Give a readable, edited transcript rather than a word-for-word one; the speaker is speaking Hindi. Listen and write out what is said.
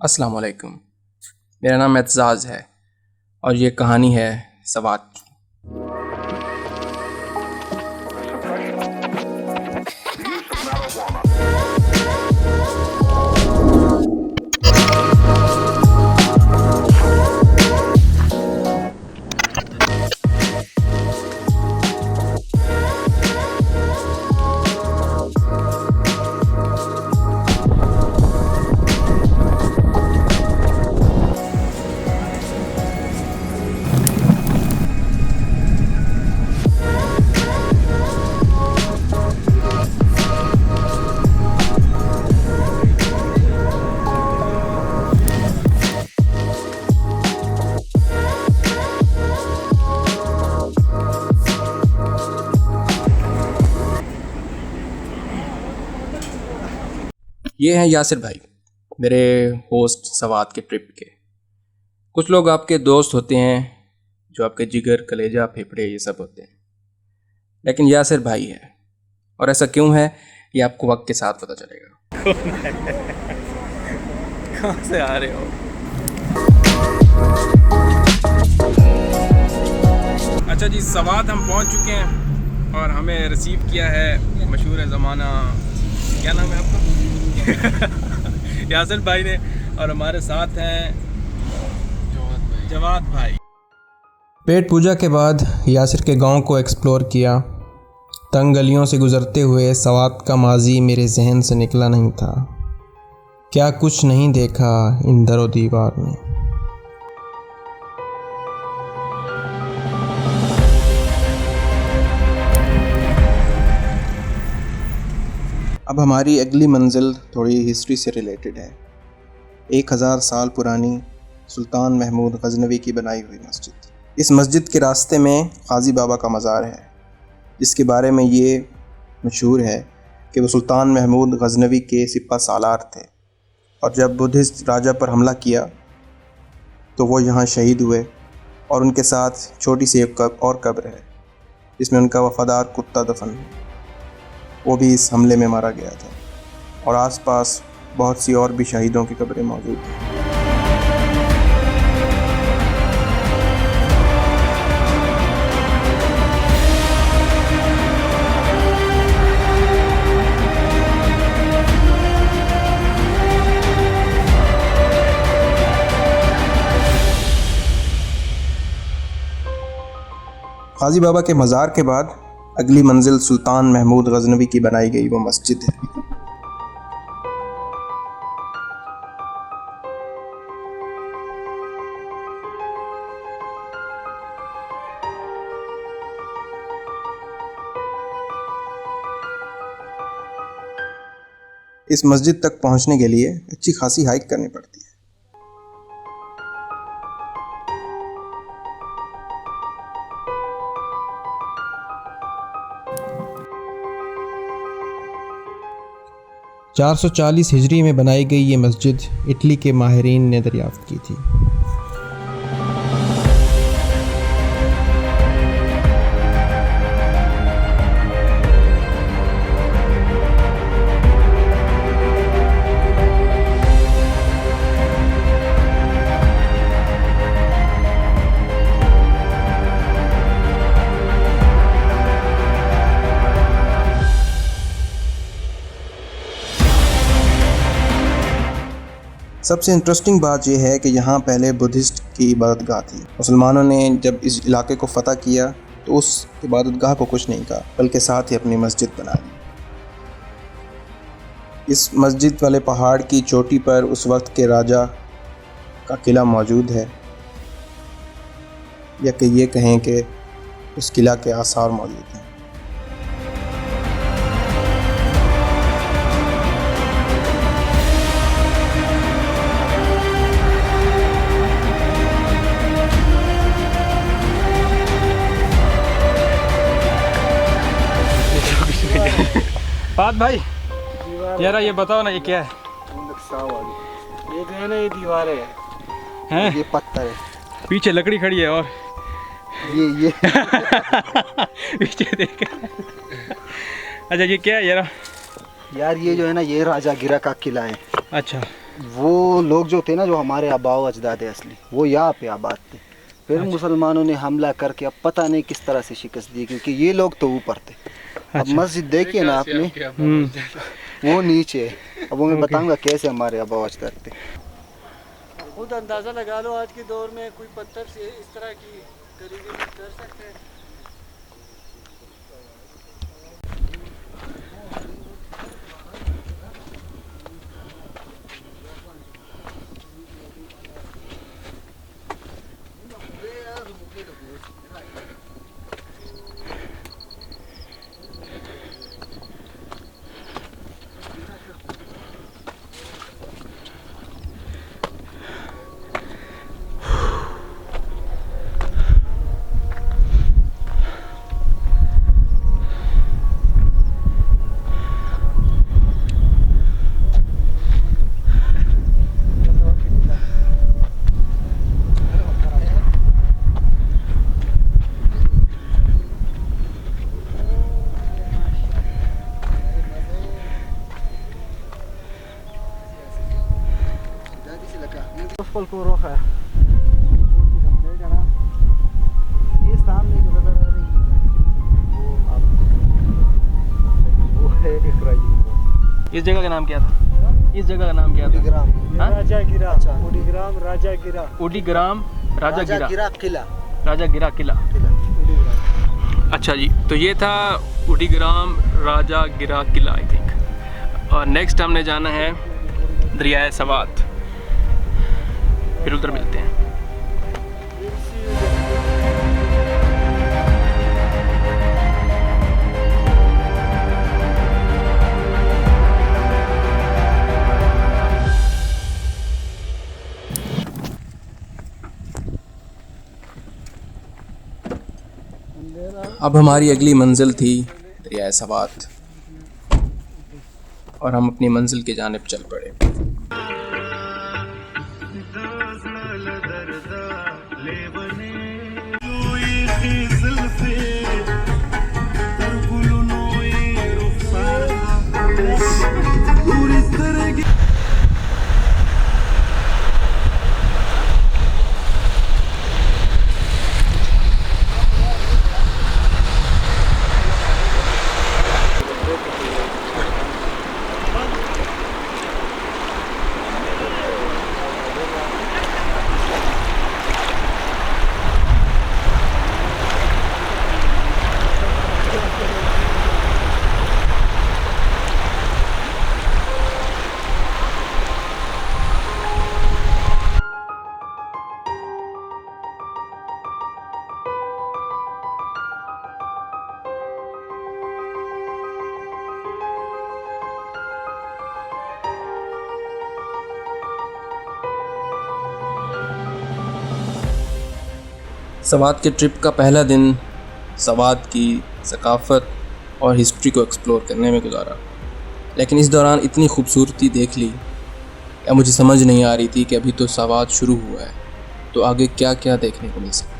अस्सलाम वालेकुम। मेरा नाम एतजाज़ है और ये कहानी है सवात की। ये हैं यासिर भाई, मेरे होस्ट सवात के ट्रिप के। कुछ लोग आपके दोस्त होते हैं जो आपके जिगर, कलेजा, फेफड़े ये सब होते हैं, लेकिन यासिर भाई है। और ऐसा क्यों है ये आपको वक्त के साथ पता चलेगा। कहाँ से आ रहे हो? अच्छा जी, सवात हम पहुंच चुके हैं और हमें रिसीव किया है मशहूर ज़माना, क्या नाम है आपका? यासिर भाई ने। और हमारे साथ हैं जवाद भाई। पेट पूजा के बाद यासिर के गांव को एक्सप्लोर किया। तंग गलियों से गुजरते हुए सवात का माजी मेरे जहन से निकला नहीं था। क्या कुछ नहीं देखा इन दरो दीवार में। अब हमारी अगली मंजिल थोड़ी हिस्ट्री से रिलेटेड है। 1000 साल पुरानी सुल्तान महमूद गजनवी की बनाई हुई मस्जिद। इस मस्जिद के रास्ते में काजी बाबा का मज़ार है, जिसके बारे में ये मशहूर है कि वो सुल्तान महमूद गजनवी के सिपा सालार थे और जब बुद्धिस्ट राजा पर हमला किया तो वो यहाँ शहीद हुए और उनके साथ छोटी सी एक और कब्र है जिसमें उनका वफ़ादार कुत्ता दफन है। वो भी इस हमले में मारा गया था और आसपास बहुत सी और भी शहीदों की कब्रें मौजूद हैं। काजी बाबा के मज़ार के बाद अगली मंजिल सुल्तान महमूद गजनवी की बनाई गई वो मस्जिद है। इस मस्जिद तक पहुंचने के लिए अच्छी खासी हाइक करनी पड़ती है। चार 440 हिजरी में बनाई गई ये मस्जिद इटली के माहिरीन ने दरियाफ्त की थी। सबसे इंटरेस्टिंग बात यह है कि यहाँ पहले बुद्धिस्ट की इबादतगाह थी। मुसलमानों ने जब इस इलाके को फ़तह किया तो उस इबादतगाह को कुछ नहीं कहा, बल्कि साथ ही अपनी मस्जिद बना ली। इस मस्जिद वाले पहाड़ की चोटी पर उस वक्त के राजा का किला मौजूद है, या कि ये कहें कि उस किला के आसार मौजूद हैं। बात भाई यार ये बताओ ना, ये क्या है? ये जो है ना, ये दीवारें हैं? ये पत्थर है, पीछे लकड़ी खड़ी है और ये पीछे देख। अच्छा ये क्या है यार? यार ये जो है ना, ये राजा गिरा का किला है। अच्छा। वो लोग जो थे ना, जो हमारे आबाओ अजदाद असली, वो यहाँ पे आबाद थे। फिर मुसलमानों ने हमला करके अब पता नहीं किस तरह से शिकस्त दी, क्योंकि ये लोग तो ऊपर थे। अब मस्जिद देखिए ना आपने, वो नीचे है। अब वो मैं बताऊंगा कैसे हमारे आबाओ अजदाद थे। खुद अंदाज़ा लगा लो, आज के दौर में कोई पत्थर से इस तरह की कारीगरी कर सकते हैं। को रोका है ये सामने जो नजर आ रही है वो है इकराई। इस जगह का नाम क्या था? इस जगह का नाम क्या था? ग्राम हाँ? राजा गिरा, उडीग्राम राजा गिरा, उडीग्राम राजा गिरा, किला, राजा गिरा किला। अच्छा जी, तो ये था उडीग्राम राजा गिरा किला आई थिंक। और नेक्स्ट हमने जाना है दरियाए सवात, फिर उधर मिलते हैं। अब हमारी अगली मंजिल थी दरियाए सवात और हम अपनी मंजिल की जानिब चल पड़े। सवात के ट्रिप का पहला दिन सवात की सकाफ़त और हिस्ट्री को एक्सप्लोर करने में गुजारा, लेकिन इस दौरान इतनी खूबसूरती देख ली या मुझे समझ नहीं आ रही थी कि अभी तो सवात शुरू हुआ है, तो आगे क्या क्या देखने को मिल सकता है।